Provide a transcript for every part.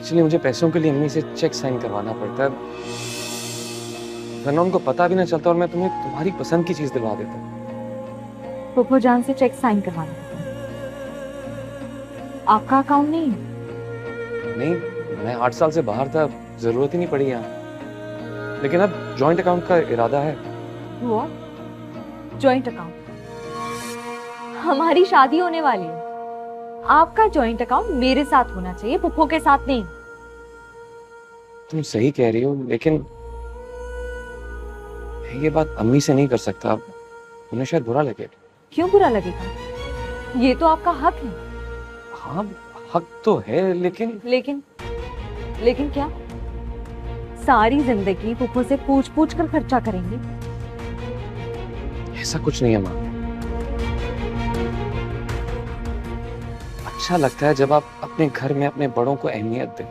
Actually मुझे पैसों के लिए अम्मी से चेक साइन करवाना पड़ता है, वरना उनको पता भी ना चलता और मैं तुम्हें तुम्हारी पसंद की चीज दिलवा देता। फूफो जान से चेक साइन करवाना है। आपका अकाउंट नहीं? नहीं, मैं 8 साल से बाहर था, जरूरत ही नहीं पड़ी यहाँ। लेकिन अब जॉइंट अकाउंट का इरादा है। वो जॉइंट अकाउंट? हमारी शादी होने वाली है, आपका जॉइंट अकाउंट मेरे साथ होना चाहिए, फूफो के साथ नहीं। तुम सही कह रही हो, लेकिन मैं ये बात अम्मी से नहीं कर सकता, उन्हें शायद बुरा लगे। क्यों बुरा लगेगा? ये तो आपका हक है। हाँ, हक तो है, लेकिन लेकिन क्या? सारी जिंदगी फूफो से पूछ पूछ कर खर्चा करेंगे? ऐसा कुछ नहीं है माँ। अच्छा लगता है जब आप अपने घर में अपने बड़ों को अहमियत दें।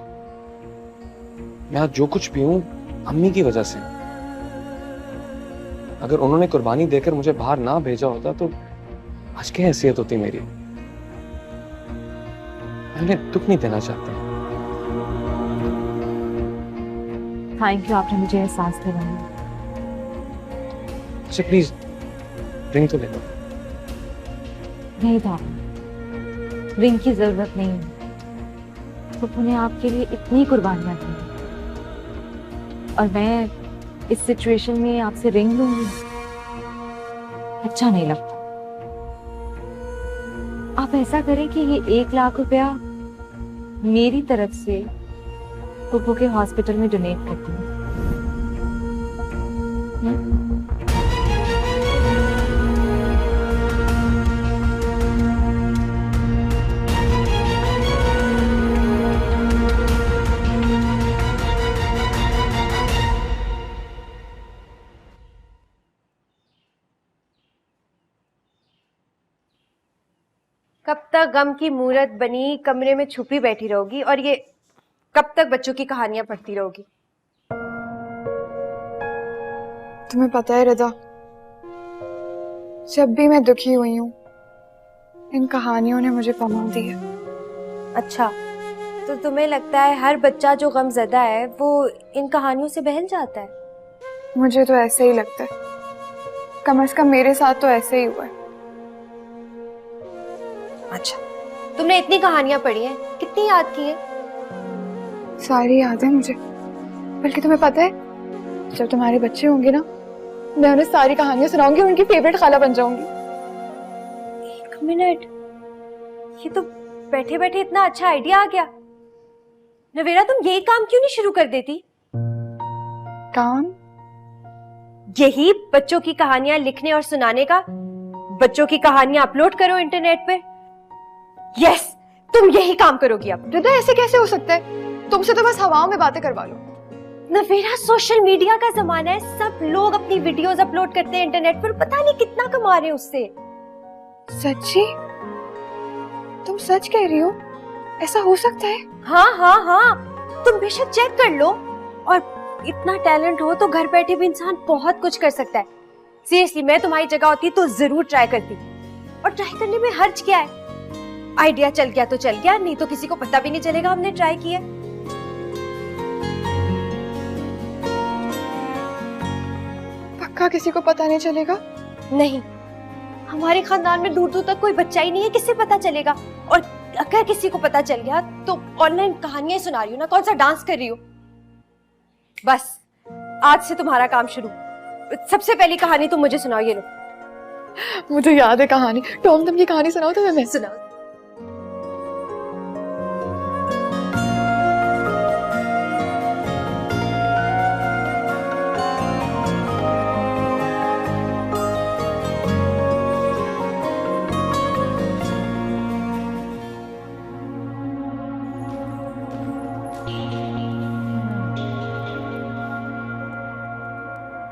मैं आज जो कुछ भी हूं अम्मी की वजह से। अगर उन्होंने कुर्बानी देकर मुझे बाहर ना भेजा होता तो आज क्या हैसियत होती मेरी। मैं उन्हें दुख नहीं देना चाहता। थैंक यू, आपने मुझे एहसास दिलाया। अच्छा प्लीज ड्रिंक तो ले लो। नहीं था, रिंग की जरूरत नहीं है। फूफो ने आपके लिए इतनी कुर्बानियां दी और मैं इस सिचुएशन में आपसे रिंग लूंगी, अच्छा नहीं लगता। आप ऐसा करें कि ये 1 लाख रुपया मेरी तरफ से फूफो के हॉस्पिटल में डोनेट कर दूं। कब तक गम की मूरत बनी कमरे में छुपी बैठी रहोगी और ये कब तक बच्चों की कहानियां पढ़ती रहोगी? तुम्हें पता है रिदा, जब भी मैं दुखी हुई हूँ इन कहानियों ने मुझे पमा दी है। अच्छा, तो तुम्हें लगता है हर बच्चा जो गमज़दा है वो इन कहानियों से बहल जाता है? मुझे तो ऐसे ही लगता है, कम से कम मेरे साथ तो ऐसे ही हुआ है। अच्छा, तुमने इतनी कहानियां पढ़ी हैं, कितनी याद की है? सारी याद है मुझे, बल्कि तुम्हें पता है जब तुम्हारे बच्चे होंगे ना, मैं उन्हें सारी कहानियां सुनाऊंगी, उनकी फेवरेट खाला बन जाऊंगी। 1 मिनट, ये तो बैठे बैठे इतना अच्छा आइडिया आ गया। नवेरा, तुम यही काम क्यों नहीं शुरू कर देती? काम? यही बच्चों की कहानियां लिखने और सुनाने का। बच्चों की कहानियां अपलोड करो इंटरनेट पे। यस, तुम यही काम करोगी अब। रिदा, ऐसे कैसे हो सकता है? तुमसे तो बस हवाओं में बातें करवा लो। नवेरा, सोशल मीडिया का जमाना है, सब लोग अपनी वीडियोस अपलोड करते हैं इंटरनेट पर, पता नहीं कितना कमा रहे हैं उससे। सच्ची? तुम सच कह रही हो? ऐसा हो सकता है? हाँ हाँ हाँ, तुम बेशक चेक कर लो। और इतना टैलेंट हो तो घर बैठे भी इंसान बहुत कुछ कर सकता है। सीरियसली, मैं तुम्हारी जगह होती तो जरूर ट्राई करती। और ट्राई करने में हर्ज क्या है? आइडिया चल गया तो चल गया, नहीं तो किसी को पता भी नहीं चलेगा हमने ट्राई किया। पक्का किसी को पता नहीं चलेगा? नहीं, हमारे खानदान में दूर दूर तक कोई बच्चा ही नहीं है, किससे पता चलेगा? और अगर किसी को पता चल गया तो ऑनलाइन कहानियां सुना रही हो ना, कौन सा डांस कर रही हो। बस आज से तुम्हारा काम शुरू। सबसे पहली कहानी तुम मुझे सुनाओ, ये लो। मुझे याद है कहानी। टॉम, तुम ये कहानी सुनाओ तो मैं सुनाओ।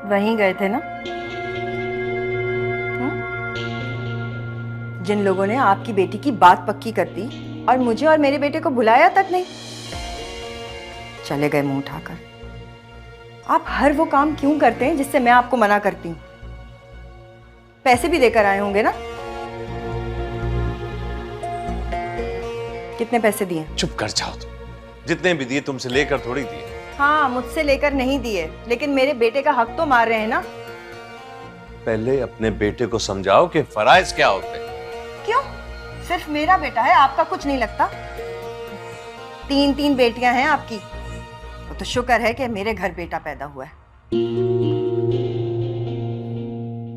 वहीं गए थे ना जिन लोगों ने आपकी बेटी की बात पक्की कर दी और मुझे और मेरे बेटे को बुलाया तक नहीं। चले गए मुंह उठाकर। आप हर वो काम क्यों करते हैं जिससे मैं आपको मना करती हूँ? पैसे भी देकर आए होंगे ना? कितने पैसे दिए? चुप कर जाओ तुम, जितने भी दिए तुमसे लेकर थोड़ी दिए। हाँ, मुझसे लेकर नहीं दिए, लेकिन मेरे बेटे का हक तो मार रहे हैं ना। पहले अपने बेटे को समझाओ कि फराइज क्या होते हैं। क्यों? सिर्फ मेरा बेटा है, आपका कुछ नहीं लगता? 3 बेटियां हैं आपकी, तो शुक्र है कि मेरे घर बेटा पैदा हुआ है।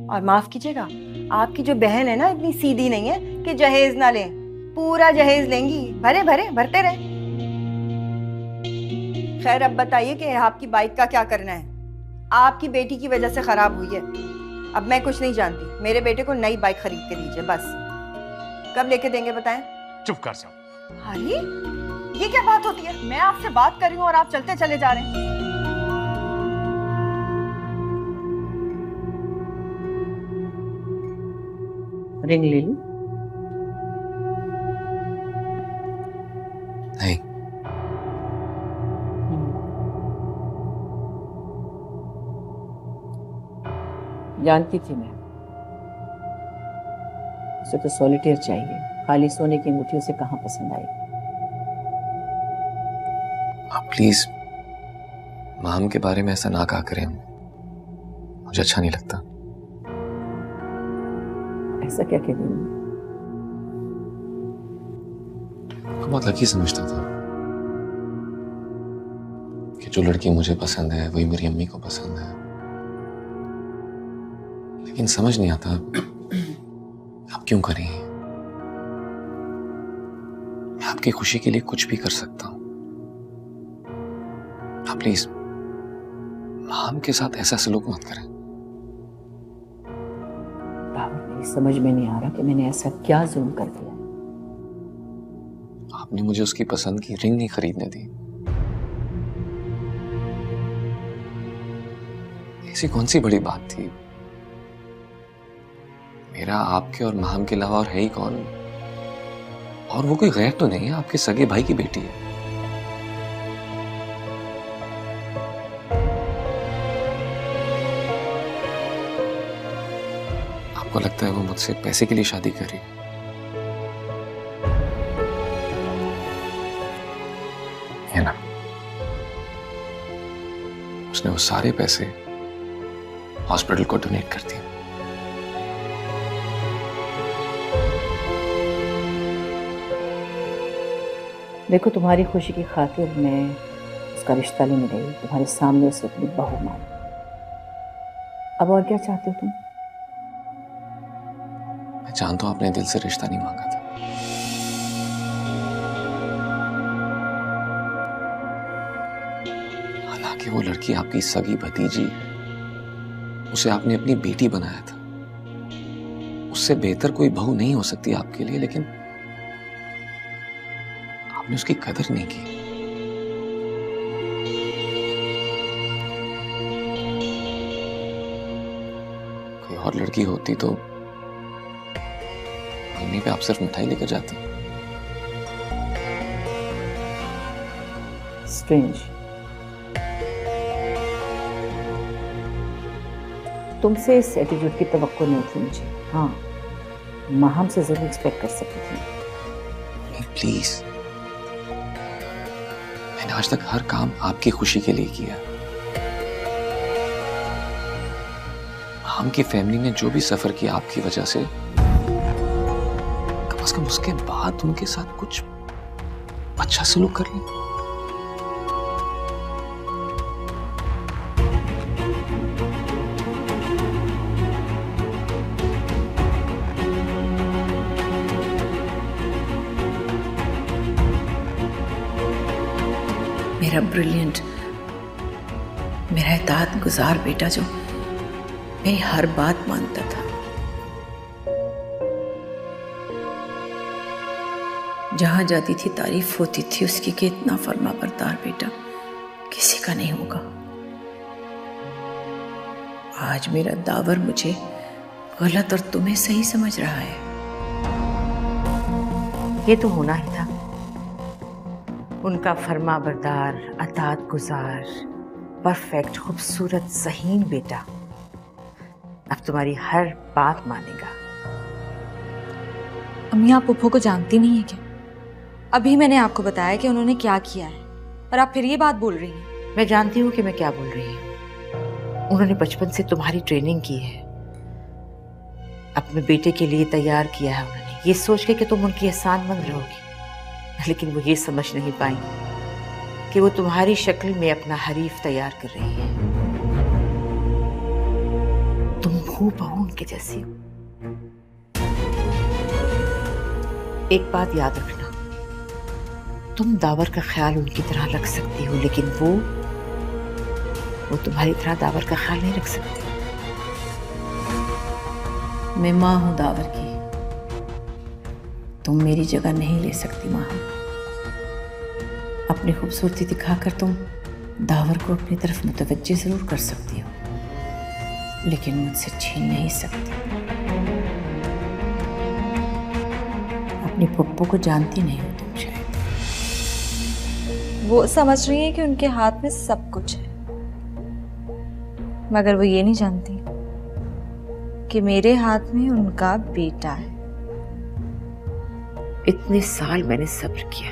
और माफ कीजिएगा, आपकी जो बहन है ना, इतनी सीधी नहीं है कि जहेज ना लें, पूरा जहेज लेंगी, भरे भरे भरते रहे। खैर, अब बताइए कि आपकी बाइक का क्या करना है? आपकी बेटी की वजह से खराब हुई है। अब मैं कुछ नहीं जानती, मेरे बेटे को नई बाइक खरीद के दीजिए बस। कब लेके देंगे बताएं? चुप कर जाओ। अरे ये क्या बात होती है? मैं आपसे बात कर रही हूँ और आप चलते चले जा रहे हैं। रिंग ले ली? नहीं। जानती थी मैं, उसे तो सॉलिटेयर चाहिए, खाली सोने की अंगूठी उसे कहाँ पसंद आई। आप प्लीज माम के बारे में ऐसा ना कहा करें, मुझे अच्छा नहीं लगता। ऐसा क्या कह रही? बहुत लकी समझता था कि जो लड़की मुझे पसंद है वही मेरी अम्मी को पसंद है, लेकिन समझ नहीं आता आप क्यों करें। मैं आपकी खुशी के लिए कुछ भी कर सकता हूं। आप प्लीज माम के साथ ऐसा सलूक मत करें। मेरी समझ में नहीं आ रहा कि मैंने ऐसा क्या जुल्म कर दिया। आपने मुझे उसकी पसंद की रिंग नहीं खरीदने दी। ऐसी कौन सी बड़ी बात थी? मेरा आपके और माम के अलावा और है ही कौन? और वो कोई गैर तो नहीं है, आपके सगे भाई की बेटी है। आपको लगता है वो मुझसे पैसे के लिए शादी कर रही है? है ना? उसने वो सारे पैसे हॉस्पिटल को डोनेट कर दिए। देखो, तुम्हारी खुशी की खातिर मैं उसका रिश्ता लेने गई, तुम्हारे सामने उसे अपनी बहू मानी। अब और क्या चाहते हो तुम? मैं जानता हूं आपने दिल से रिश्ता नहीं मांगा था, हालांकि वो लड़की आपकी सगी भतीजी, उसे आपने अपनी बेटी बनाया था। उससे बेहतर कोई बहू नहीं हो सकती आपके लिए, लेकिन आपने उसकी कदर नहीं की। कोई और लड़की होती तो महीने पे आप सिर्फ मिठाई लेकर जाते। स्ट्रेंज। तुमसे इस एटीट्यूड की तवक्को नहीं थी मुझे। हाँ, माहम से जरूर एक्सपेक्ट कर सकती थी। प्लीज, मैंने आज तक हर काम आपकी खुशी के लिए किया। हम की फैमिली ने जो भी सफर किया आपकी वजह से, कम से कम उसके बाद उनके साथ कुछ अच्छा सलूक कर लें। मेरा ब्रिलियंट, मेरा इताअत गुजार बेटा जो मेरी हर बात मानता था, जहां जाती थी तारीफ होती थी उसकी कि इतना फर्मा बरदार बेटा किसी का नहीं होगा। आज मेरा दावर मुझे गलत और तुम्हें सही समझ रहा है। ये तो होना ही था, उनका फर्मा बरदार, अताअत गुजार, परफेक्ट, खूबसूरत, ज़हीन बेटा अब तुम्हारी हर बात मानेगा। अम्मी, आप पुप्पो को जानती नहीं है क्या? अभी मैंने आपको बताया कि उन्होंने क्या किया है। और आप फिर ये बात बोल रही हैं। मैं जानती हूँ कि मैं क्या बोल रही हूँ। उन्होंने बचपन से तुम्हारी ट्रेनिंग की है, अपने बेटे के लिए तैयार किया है उन्होंने, ये सोच के कि तुम उनकी एहसानमंद रहोगी। लेकिन वो ये समझ नहीं पाई कि वो तुम्हारी शक्ल में अपना हरीफ तैयार कर रही है। तुम हूबहू उनके जैसी हो। एक बात याद रखना, तुम दावर का ख्याल उनकी तरह रख सकती हो, लेकिन वो तुम्हारी तरह दावर का ख्याल नहीं रख सकती। मैं माँ हूं दावर की, तुम मेरी जगह नहीं ले सकती माँ। अपनी खूबसूरती दिखाकर तुम दावर को अपनी तरफ मुतवज्जे जरूर कर सकती हो, लेकिन मुझसे छीन नहीं सकती। अपनी पप्पू को जानती नहीं हो तुम शायद। वो समझ रही है कि उनके हाथ में सब कुछ है, मगर वो ये नहीं जानती कि मेरे हाथ में उनका बेटा है। इतने साल मैंने सब्र किया,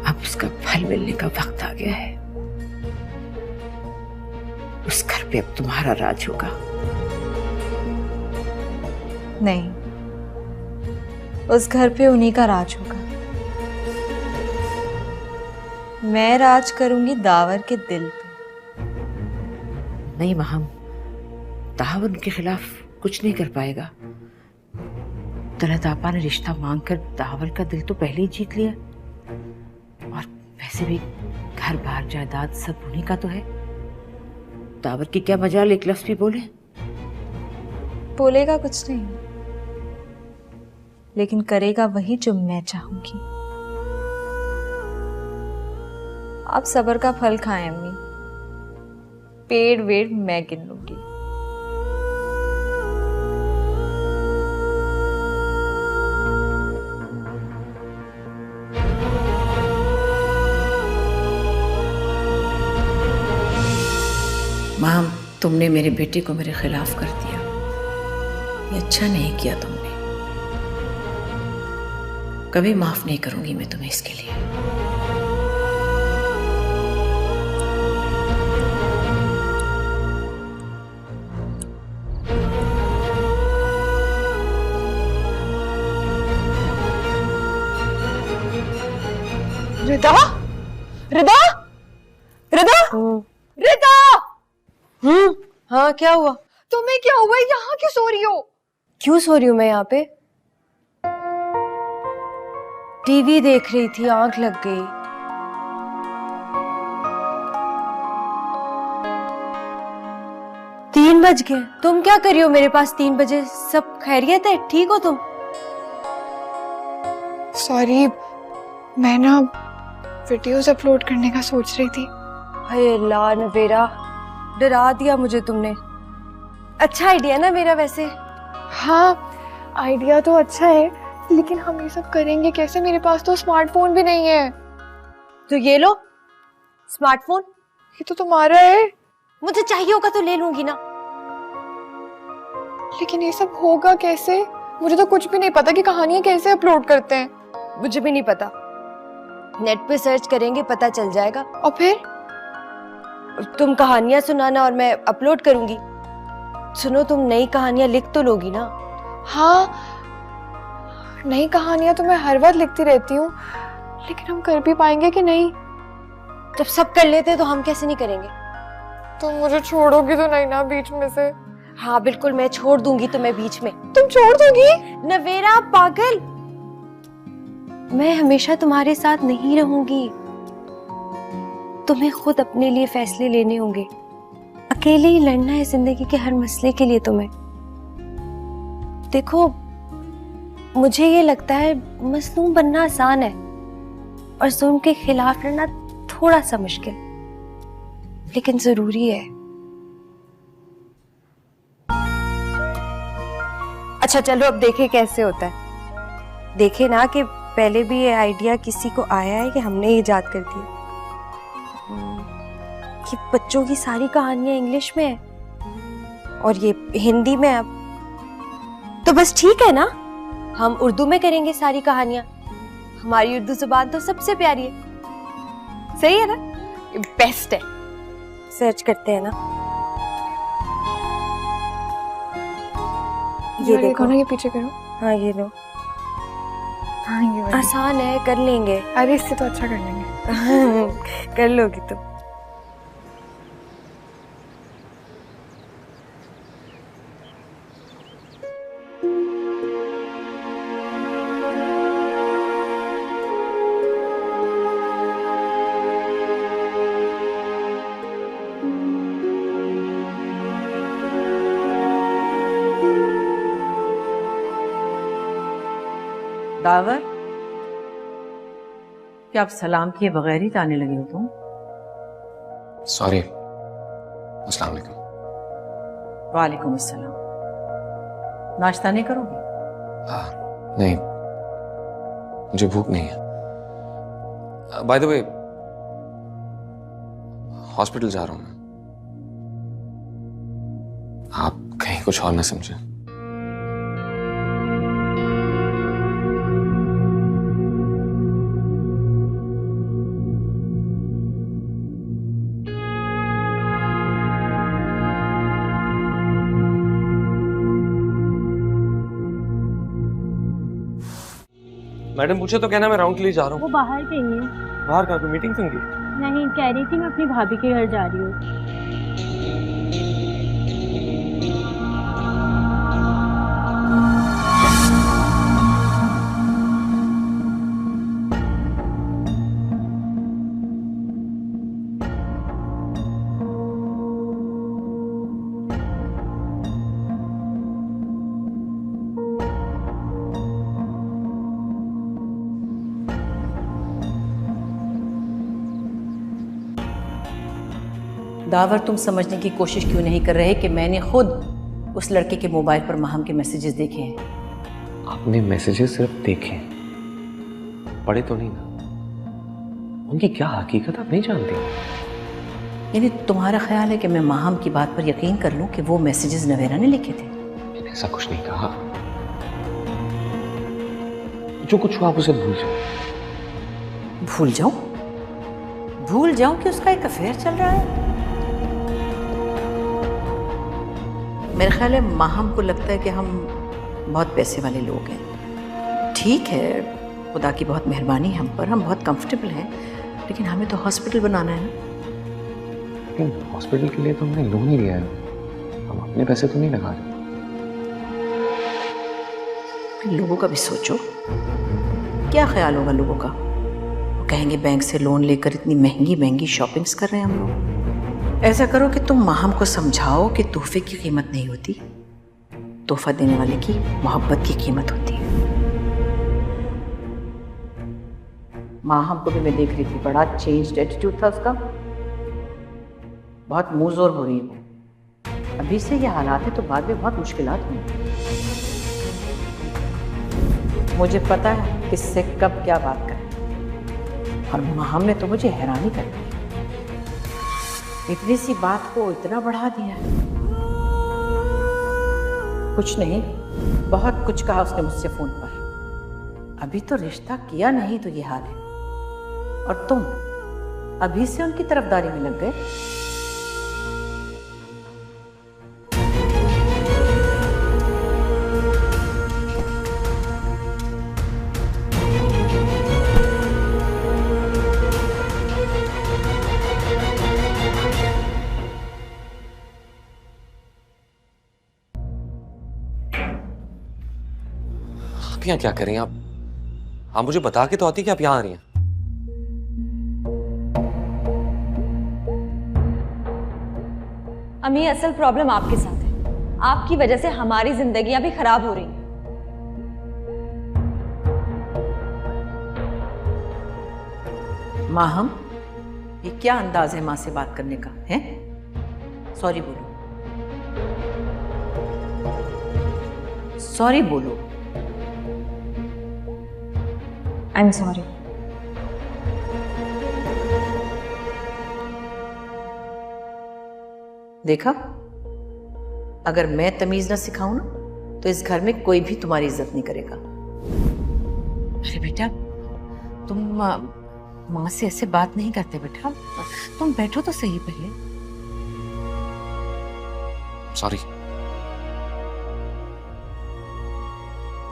अब उसका फल मिलने का वक्त आ गया है। उस घर पे अब तुम्हारा राज होगा। नहीं, उस घर पे उन्हीं का राज होगा। मैं राज करूंगी दावर के दिल पे। नहीं महम, दावर उनके खिलाफ कुछ नहीं कर पाएगा। तलत आपा ने रिश्ता मांगकर दावर का दिल तो पहले ही जीत लिया, और वैसे भी घर बार जायदाद सब उन्हीं का तो है। दावर की क्या मजाल एक लफ्ज भी बोलेगा कुछ नहीं, लेकिन करेगा वही जो मैं चाहूंगी। आप सब्र का फल खाएं अम्मी, पेड़ वेड़ मैं गिन लूंगी। माँ, तुमने मेरे बेटे को मेरे खिलाफ कर दिया, ये अच्छा नहीं किया तुमने। कभी माफ नहीं करूंगी मैं तुम्हें इसके लिए। रिदा, रिदा, रिदा, रिदा। हाँ क्या हुआ? तुम्हें क्या हुआ? यहाँ क्यों सो रही हो? क्यों सो रही हूँ मैं यहाँ पे? टीवी देख रही थी, आंख लग गई। 3 बज गए। तुम क्या कर रही हो मेरे पास 3 बजे? सब खैरियत है? ठीक हो तुम? सॉरी, मैं ना वीडियोस अपलोड करने का सोच रही थी। हाय अल्लाह नवेरा, डरा दिया मुझे तुमने। अच्छा आइडिया ना मेरा वैसे। हाँ, आइडिया तो अच्छा है, लेकिन हम ये सब करेंगे कैसे? मेरे पास तो स्मार्टफोन भी नहीं है। तो ये लो स्मार्टफोन। ये तो तुम्हारा है। मुझे चाहिए होगा तो ले लूंगी ना। लेकिन ये सब होगा कैसे? मुझे तो कुछ भी नहीं पता कि कहानियां कैसे अपलोड करते हैं। मुझे भी नहीं पता, नेट पे सर्च करेंगे पता चल जाएगा। और फिर तुम कहानियां सुनाना और मैं अपलोड करूंगी। सुनो, तुम नई कहानियां लिख तो लोगी ना? हाँ, नई कहानियां तो मैं हर वक्त लिखती रहती हूँ, लेकिन हम कर भी पाएंगे कि नहीं? जब सब कर लेते तो हम कैसे नहीं करेंगे? तुम मुझे छोड़ोगी तो नहीं ना बीच में से? हाँ बिल्कुल, मैं छोड़ दूंगी तुम्हें बीच में। तुम छोड़ दोगी? नवेरा पागल, मैं हमेशा तुम्हारे साथ नहीं रहूंगी। तुम्हें खुद अपने लिए फैसले लेने होंगे। अकेले ही लड़ना है जिंदगी के हर मसले के लिए तुम्हें। देखो, मुझे ये लगता है मजलूम बनना आसान है और जुल्म के खिलाफ लड़ना थोड़ा सा मुश्किल, लेकिन जरूरी है। अच्छा चलो अब देखे कैसे होता है। देखे ना कि पहले भी ये आइडिया किसी को आया है कि हमने इजाद कर दिया। कि बच्चों की सारी कहानियां इंग्लिश में है और ये हिंदी में। अब तो बस ठीक है ना, हम उर्दू में करेंगे सारी कहानियां। हमारी उर्दू जुबान तो सबसे प्यारी है। सही है ना? बेस्ट है। सर्च करते हैं ना। ये देखो ना, ये पीछे करो। हाँ ये लो। हाँ ये वाली। आसान है, कर लेंगे। अरे इससे तो अच्छा कर लेंगे। कर लोगी तुम। दावर, क्या आप सलाम किए बगैर ही आने लगे हो तुम? सॉरी। अस्सलाम वालेकुम। वालेकुम अस्सलाम। नाश्ता नहीं करोगे? नहीं, मुझे भूख नहीं है। बाय द वे, हॉस्पिटल जा रहा हूं मैं। आप कहीं कुछ और ना समझे। मैडम पूछे तो कहना मैं राउंड के लिए जा रहा हूँ। वो बाहर गई है। बाहर कहाँ? कोई मीटिंग थी उनकी? नहीं, कह रही थी मैं अपनी भाभी के घर जा रही हूँ। दावर, तुम समझने की कोशिश क्यों नहीं कर रहे कि मैंने खुद उस लड़के के मोबाइल पर माहम के मैसेजेस देखे हैं। आपने मैसेजेस सिर्फ देखे, पढ़े तो नहीं ना? उनकी क्या हकीकत आप नहीं जानते? यानी तुम्हारा ख्याल है कि मैं माहम की बात पर यकीन कर लूं कि वो मैसेजेस नवेरा ने लिखे थे? मैंने ऐसा कुछ नहीं कहा। जो कुछ हुआ आप उसे भूल जाओ। भूल जाऊं? भूल जाऊं कि उसका एक अफेयर चल रहा है? मेरा ख्याल है माहम को लगता है कि हम बहुत पैसे वाले लोग हैं। ठीक है, खुदा की बहुत मेहरबानी हम पर, हम बहुत कंफर्टेबल हैं, लेकिन हमें तो हॉस्पिटल बनाना है ना। लेकिन हॉस्पिटल के लिए तो हमने लोन ही लिया है, हम अपने पैसे तो नहीं लगा रहे। लोगों का भी सोचो, क्या ख्याल होगा लोगों का? वो कहेंगे बैंक से लोन लेकर इतनी महंगी महंगी शॉपिंग्स कर रहे हैं हम लोग। ऐसा करो कि तुम माहम को समझाओ कि तोहफे की कीमत नहीं होती, तोहफा देने वाले की मोहब्बत की कीमत होती है। माहम को भी मैं देख रही थी, बड़ा चेंज्ड एटीट्यूड था उसका, बहुत मुंह जोर हो रही है वो। अभी से ये हालात है तो बाद में बहुत मुश्किलात होंगी। मुझे पता है किससे कब क्या बात करें, और माहम ने तो मुझे हैरानी कर दी। इतनी सी बात को इतना बढ़ा दिया। कुछ नहीं, बहुत कुछ कहा उसने मुझसे फोन पर। अभी तो रिश्ता किया नहीं तो ये हाल है, और तुम अभी से उनकी तरफदारी में लग गए। यहाँ क्या करें आप? मुझे बता के तो आती कि आप यहाँ आ रही हैं। अम्मी, असल प्रॉब्लम आपके साथ है। आपकी वजह से हमारी जिंदगियां भी खराब हो रही हैं। माहम, ये क्या अंदाज है माँ से बात करने का है? सॉरी बोलो, सॉरी बोलो। I am sorry. देखा, अगर मैं तमीज ना सिखाऊं ना तो इस घर में कोई भी तुम्हारी इज्जत नहीं करेगा। अरे बेटा, माँ से ऐसे बात नहीं करते बेटा, तुम बैठो तो सही पहले। सॉरी।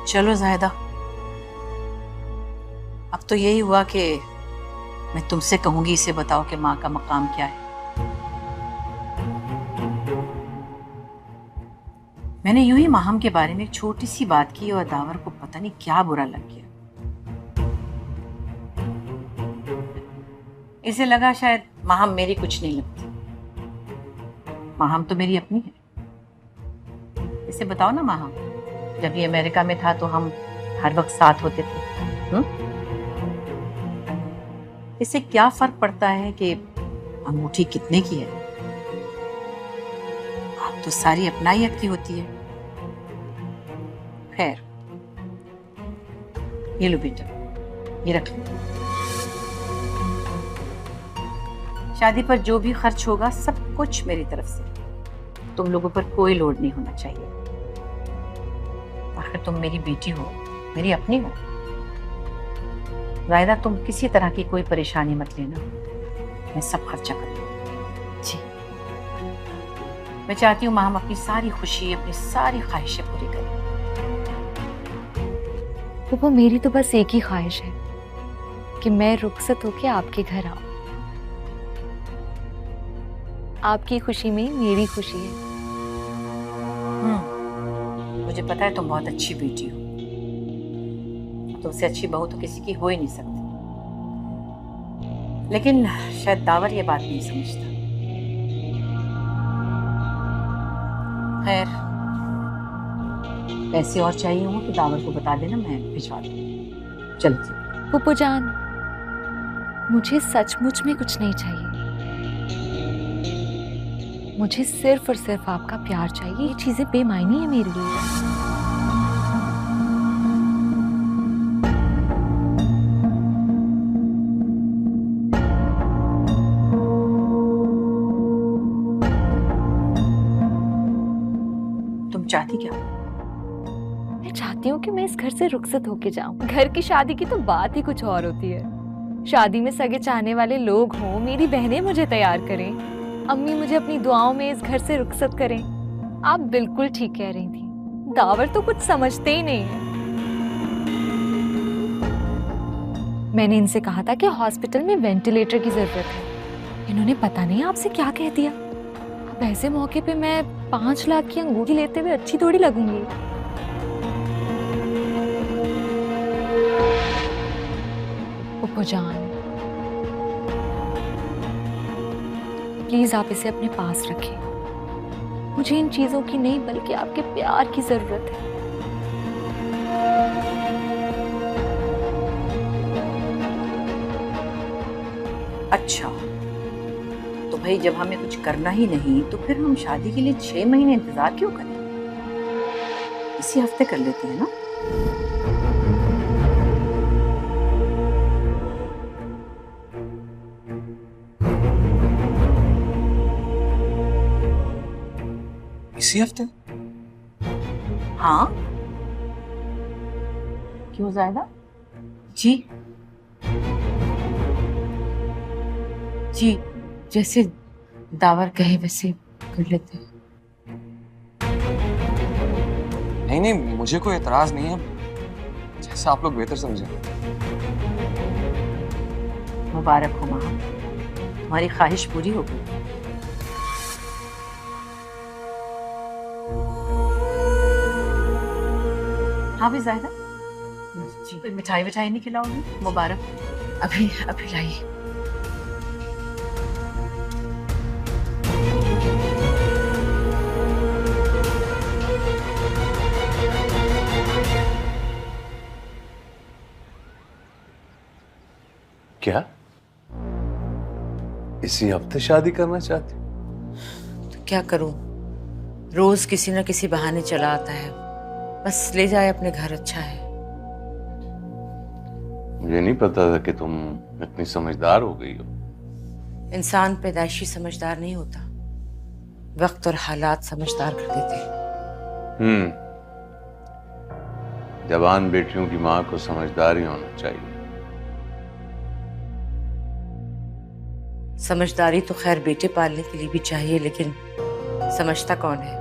चलो जायदा, अब तो यही हुआ कि मैं तुमसे कहूंगी इसे बताओ कि माँ का मकाम क्या है। मैंने यूं ही माहम के बारे में एक छोटी सी बात की और दावर को पता नहीं क्या बुरा लग गया। इसे लगा शायद माहम मेरी कुछ नहीं लगती। माहम तो मेरी अपनी है। इसे बताओ ना माहम, जब ये अमेरिका में था तो हम हर वक्त साथ होते थे। इससे क्या फर्क पड़ता है कि अंगूठी कितने की है? आप तो सारी अपनाइत की होती है। खैर, ये लो बेटा, ये रख लो। शादी पर जो भी खर्च होगा सब कुछ मेरी तरफ से, तुम लोगों पर कोई लोड नहीं होना चाहिए। आखिर तुम मेरी बेटी हो, मेरी अपनी हो। जायदा, तुम किसी तरह की कोई परेशानी मत लेना, मैं सब खर्चा कर लूंगी। जी, मैं चाहती हूँ माँ हम अपनी सारी खुशी, अपनी सारी ख्वाहिशें पूरी करें। तो वो मेरी तो बस एक ही ख्वाहिश है कि मैं रुखसत होके आपके घर आऊं। आपकी खुशी में मेरी खुशी है। मुझे पता है तुम बहुत अच्छी बेटी हो, तुमसे अच्छी बहू तो किसी की हो ही नहीं सकती। लेकिन शायद दावर ये बात नहीं समझता। खैर, पैसे और चाहिए हो तो दावर को बता देना, मैं भिजवा दूँ। चलो पुप्पो जान, मुझे सचमुच में कुछ नहीं चाहिए। मुझे सिर्फ और सिर्फ आपका प्यार चाहिए। ये चीजें बेमायनी है मेरे लिए। तुम चाहती क्या? मैं चाहती हूँ कि मैं इस घर से रुखसत होके जाऊं। घर की शादी की तो बात ही कुछ और होती है। शादी में सगे चाहने वाले लोग हों, मेरी बहनें मुझे तैयार करें, अम्मी मुझे अपनी दुआओं में इस घर से रुखसत करें। आप बिल्कुल ठीक कह रही थी, दावर तो कुछ समझते ही नहीं है। मैंने इनसे कहा था कि हॉस्पिटल में वेंटिलेटर की जरूरत है। इन्होंने पता नहीं आपसे क्या कह दिया। अब ऐसे मौके पे मैं 5 लाख की अंगूठी लेते हुए अच्छी थोड़ी लगूंगी। पुप्पो जान, प्लीज आप इसे अपने पास रखें। मुझे इन चीजों की नहीं बल्कि आपके प्यार की जरूरत है। अच्छा, तो भाई जब हमें कुछ करना ही नहीं तो फिर हम शादी के लिए 6 महीने इंतजार क्यों करें? इसी हफ्ते कर लेते हैं ना? इसी हफ्ते? हाँ, क्यों जायदा? जी जी, जैसे दावर कहे वैसे कर लेते हैं। नहीं नहीं, मुझे कोई एतराज नहीं है, जैसा आप लोग बेहतर समझें। मुबारक हो माँ, तुम्हारी ख्वाहिश पूरी हो गई। हाँ भी जायदा जी, कोई मिठाई विठाई नहीं खिलाओगी? मुबारक। अभी अभी लाइए। क्या इसी हफ्ते शादी करना चाहती? तो क्या करूं, रोज किसी न किसी बहाने चला आता है। बस ले जाए अपने घर, अच्छा है। मुझे नहीं पता था कि तुम इतनी समझदार हो गई हो। इंसान पैदाइशी समझदार नहीं होता, वक्त और हालात समझदार कर देते हैं। जवान बेटियों की माँ को समझदार ही होना चाहिए। समझदारी तो खैर बेटे पालने के लिए भी चाहिए, लेकिन समझता कौन है?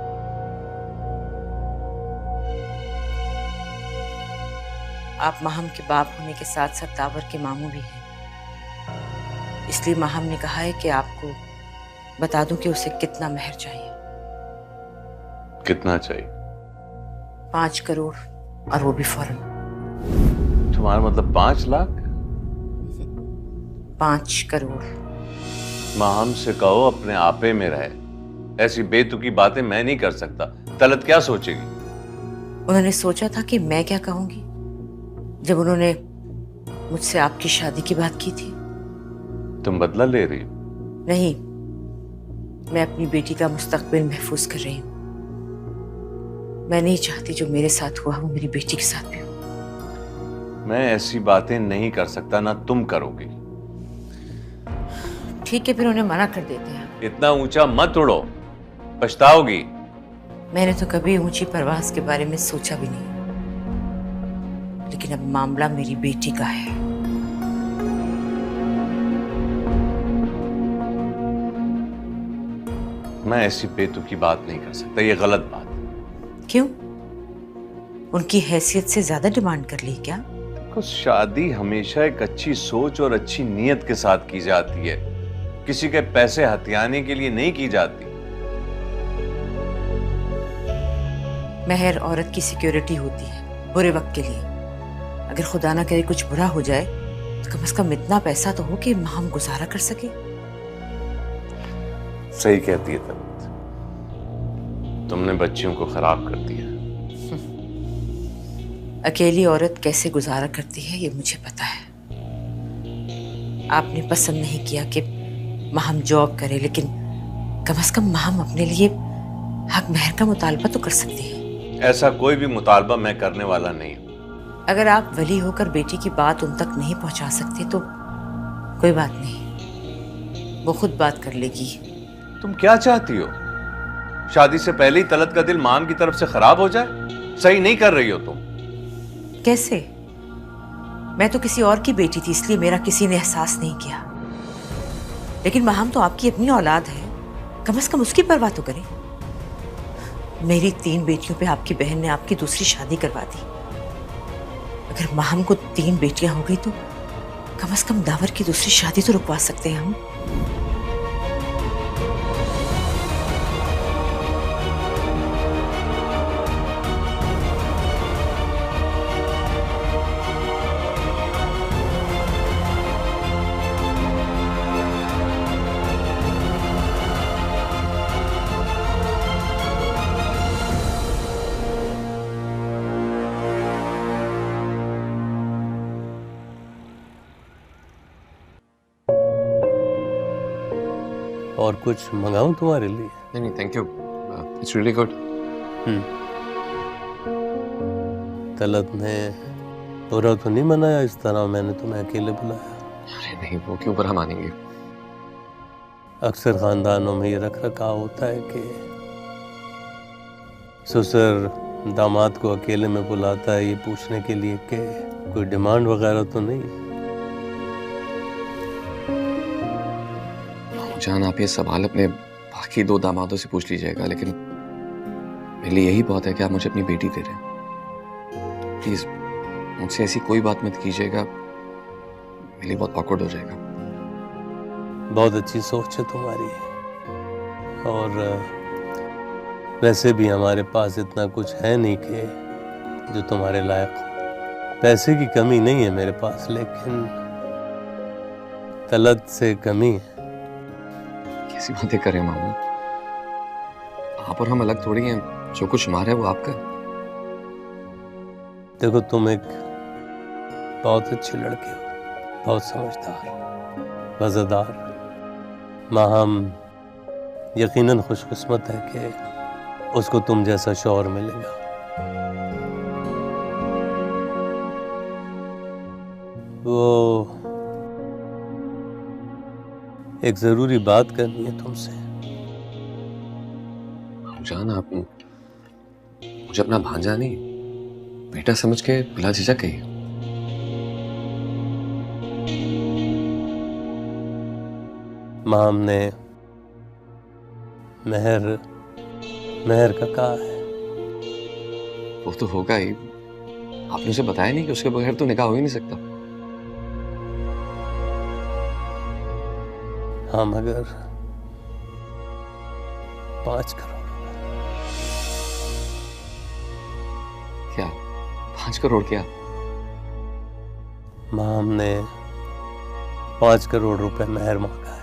आप माहम के बाप होने के साथ साथ दावर के मामू भी हैं, इसलिए माहम ने कहा है कि आपको बता दूं कि उसे कितना मेहर चाहिए। कितना चाहिए? 5 करोड़, और वो भी फौरन। तुम्हारा मतलब 5 लाख? 5 करोड़। माहम से कहो अपने आपे में रहे, ऐसी बेतुकी बातें मैं नहीं कर सकता। तलत क्या सोचेगी? उन्होंने सोचा था कि मैं क्या कहूंगी जब उन्होंने मुझसे आपकी शादी की बात की थी। तुम बदला ले रही हो? नहीं, मैं अपनी बेटी का मुस्तकबिल महफूज कर रही हूँ। मैं नहीं चाहती जो मेरे साथ हुआ वो मेरी बेटी के साथ भी हो। मैं ऐसी बातें नहीं कर सकता, ना तुम करोगी। ठीक है, फिर उन्हें मना कर देते हैं। इतना ऊंचा मत उड़ो, पछताओगी। मैंने तो कभी ऊंची परवाज के बारे में सोचा भी नहीं, लेकिन अब मामला मेरी बेटी का है। मैं ऐसी बेतुकी बात नहीं कर सकता, ये गलत बात है। क्यों? उनकी हैसियत से ज्यादा डिमांड कर ली क्या? देखो, शादी हमेशा एक अच्छी सोच और अच्छी नीयत के साथ की जाती है, किसी के पैसे हथियाने के लिए नहीं की जाती। मेहर औरत की सिक्योरिटी होती है बुरे वक्त के लिए। अगर खुदा ना करे कुछ बुरा हो जाए तो कम से कम इतना पैसा तो हो कि हम गुजारा कर सके। सही कहती है तलत, तुमने बच्चियों को खराब कर दिया। अकेली औरत कैसे गुजारा करती है ये मुझे पता है। आपने पसंद नहीं किया कि माहम जॉब करे, लेकिन कम से कम माहम अपने लिए हक महर का मुतालबा तो कर सकती है। ऐसा कोई भी मुतालबा मैं करने वाला नहीं हूं। अगर आप वली होकर बेटी की बात उन तक नहीं पहुंचा सकते तो कोई बात नहीं, वो खुद बात कर लेगी। तुम क्या चाहती हो? शादी से पहले ही तलत का दिल माम की तरफ से खराब हो जाए? सही नहीं कर रही हो तुम। कैसे? मैं तो किसी और की बेटी थी, इसलिए मेरा किसी ने एहसास नहीं किया, लेकिन माहम तो आपकी अपनी औलाद है, कम से कम उसकी परवाह तो करें। मेरी 3 बेटियों पे आपकी बहन ने आपकी दूसरी शादी करवा दी। अगर माहम को 3 बेटियां हो गई तो कम से कम दावर की दूसरी शादी तो रुकवा सकते हैं हम। और कुछ मंगाऊं तुम्हारे लिए? नहीं नहीं, thank you, it's really good. Talat ने बुरा तो नहीं मनाया इस तरह? मैंने तुम्हें अकेले बुलाया। अरे नहीं, वो क्यों बुरा मानेंगे? अक्सर खानदानों में ये रख रखाव होता है कि ससुर दामाद को अकेले में बुलाता है ये पूछने के लिए कि कोई डिमांड वगैरह तो नहीं। जान, आप ये सवाल अपने बाकी 2 दामादों से पूछ लीजिएगा, लेकिन मेरे लिए यही बहुत है कि आप मुझे अपनी बेटी दे रहे हैं। प्लीज मुझसे ऐसी कोई बात मत कीजिएगा, मेरे लिए बहुत ऑकवर्ड हो जाएगा। बहुत अच्छी सोच है तुम्हारी, और वैसे भी हमारे पास इतना कुछ है नहीं कि जो तुम्हारे लायक हो। पैसे की कमी नहीं है मेरे पास, लेकिन तलत से कमी है। कैसी बातें करें मामू? आप और हम अलग थोड़ी हैं, जो कुछ हमारा है वो आपका। देखो, तुम एक बहुत अच्छी लड़की हो, बहुत समझदार, वफादार। माहम यकीनन खुशकिस्मत है कि उसको तुम जैसा शौहर मिलेगा। वो एक जरूरी बात करनी है तुमसे। जान, आप मुझे अपना भांजा नहीं बेटा समझ के बिला झिझक कहिए। माम ने मेहर का कहा है। वो तो होगा ही, आपने उसे बताया नहीं कि उसके बगैर तो निकाह हो ही नहीं सकता। हाँ, मगर 5 करोड़। क्या 5 करोड़? क्या माम ने 5 करोड़ रुपए मेहर मांगा है।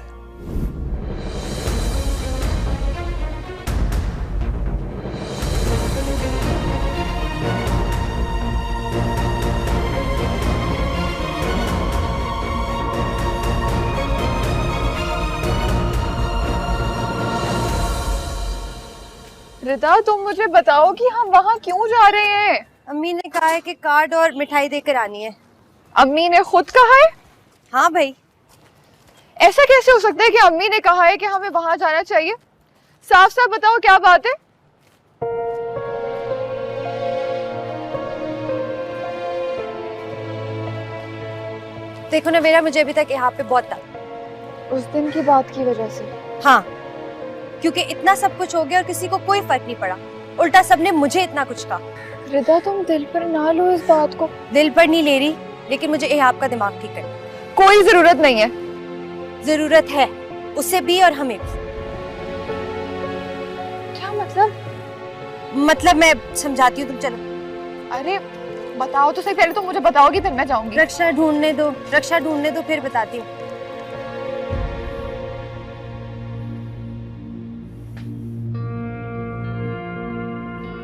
रिदा, तुम मुझे बताओ कि हम वहाँ क्यों जा रहे हैं? अम्मी ने कहा है कि कार्ड और मिठाई देकर आनी है। अम्मी ने खुद कहा है? हाँ भाई। ऐसा कैसे हो सकता है कि अम्मी ने कहा है कि हमें वहां जाना चाहिए? साफ साफ बताओ क्या बात है? देखो ना मेरा, मुझे अभी तक यहाँ पे बहुत था। उस दिन की बात की वजह से? हाँ, क्योंकि इतना सब कुछ हो गया और किसी को कोई फर्क नहीं पड़ा, उल्टा सबने मुझे इतना कुछ कहा। रिदा, तुम दिल पर ना लो इस बात को। दिल पर नहीं ले रही, लेकिन मुझे एहाब का दिमाग ठीक करना। कोई जरूरत नहीं है। जरूरत है, उसे भी और हमें भी। क्या मतलब? मतलब मैं समझाती हूँ, तुम चलो। अरे बताओ तो सही, पहले तो मुझे बताओगी फिर मैं जाऊंगी। रक्षा ढूंढने दो, रक्षा ढूंढने दो, फिर बताती हूँ।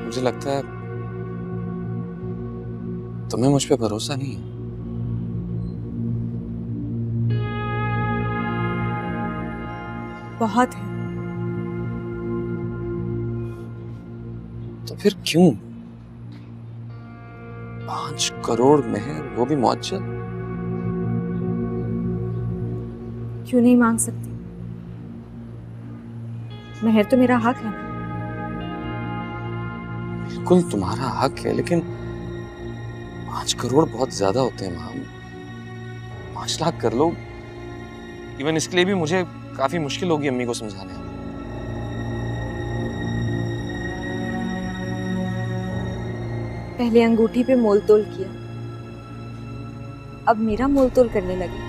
मुझे लगता है तुम्हें मुझ पे भरोसा नहीं है। बहुत है। तो फिर क्यों 5 करोड़ मेहर, वो भी मुअज्जल? क्यों नहीं मांग सकती? मेहर तो मेरा हक है ना। बिल्कुल तुम्हारा हक है, लेकिन 5 करोड़ बहुत ज्यादा होते हैं माम। 5 लाख कर लो। इवन इसके लिए भी मुझे काफी मुश्किल होगी अम्मी को समझाने। पहले अंगूठी पे मोल तोल किया, अब मेरा मोल तोल करने लगी।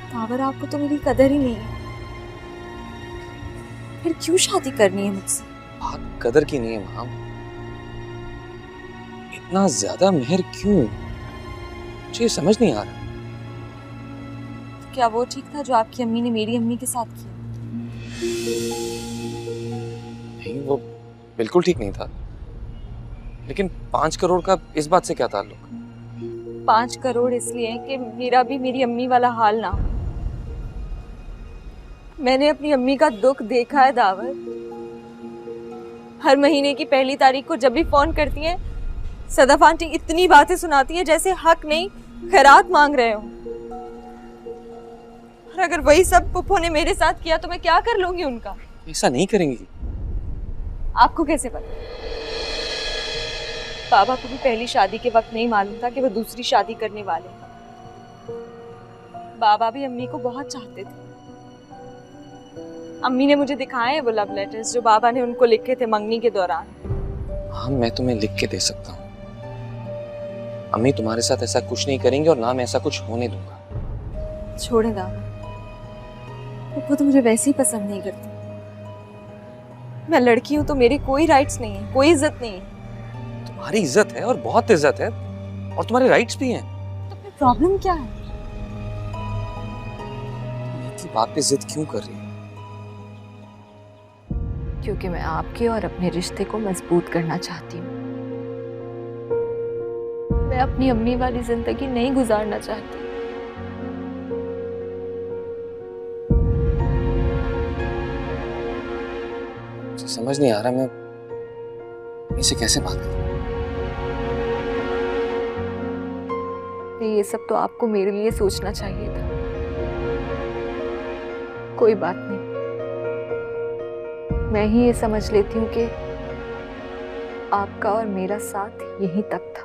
तावर, आपको तो मेरी कदर ही नहीं है, फिर क्यों शादी करनी है मुझसे? बात कदर की नहीं है माम, इतना ज्यादा मेहर क्यों? मुझे समझ नहीं आ रहा। क्या वो ठीक था जो आपकी अम्मी ने मेरी अम्मी के साथ किया? नहीं, वो बिल्कुल ठीक नहीं था, लेकिन 5 करोड़ का इस बात से क्या ताल्लुक? 5 करोड़ इसलिए कि मेरा भी मेरी अम्मी वाला हाल ना हो। मैंने अपनी अम्मी का दुख देखा है दावर। हर महीने की पहली तारीख को जब भी फोन करती हैं, सदफ आंटी इतनी बातें सुनाती है जैसे हक नहीं खैरात मांग रहे हो। और अगर वही सब पुप्पो ने मेरे साथ किया तो मैं क्या कर लूंगी उनका? ऐसा नहीं करेंगी। आपको कैसे पता? बाबा को भी पहली शादी के वक्त नहीं मालूम था कि वो दूसरी शादी करने वाले हैं। बाबा भी अम्मी को बहुत चाहते थे। अम्मी ने मुझे दिखाए हैं वो लव लेटर्स जो बाबा ने उनको लिखे थे मंगनी के दौरान। हाँ, मैं तुम्हें लिख के दे सकता हूँ। अम्मी तुम्हारे साथ ऐसा कुछ नहीं करेंगे और ना मैं ऐसा कुछ होने दूंगा। छोड़े दावा, वो तो मुझे वैसे ही पसंद नहीं करती। मैं लड़की हूँ तो मेरे कोई राइट्स नहीं है, कोई इज्जत नहीं है। तुम्हारी इज्जत है और बहुत इज्जत है, और तुम्हारे राइट्स भी हैं। तो फिर प्रॉब्लम क्या है? मेरी बात पे जिद क्यों कर रही है? क्योंकि मैं आपके और अपने रिश्ते को मजबूत करना चाहती हूँ। मैं अपनी अम्मी वाली जिंदगी नहीं गुजारना चाहती। मुझे समझ नहीं आ रहा मैं इसे कैसे बात करूं। ये सब तो आपको मेरे लिए सोचना चाहिए था। कोई बात नहीं, मैं ही ये समझ लेती हूँ कि आपका और मेरा साथ यहीं तक था।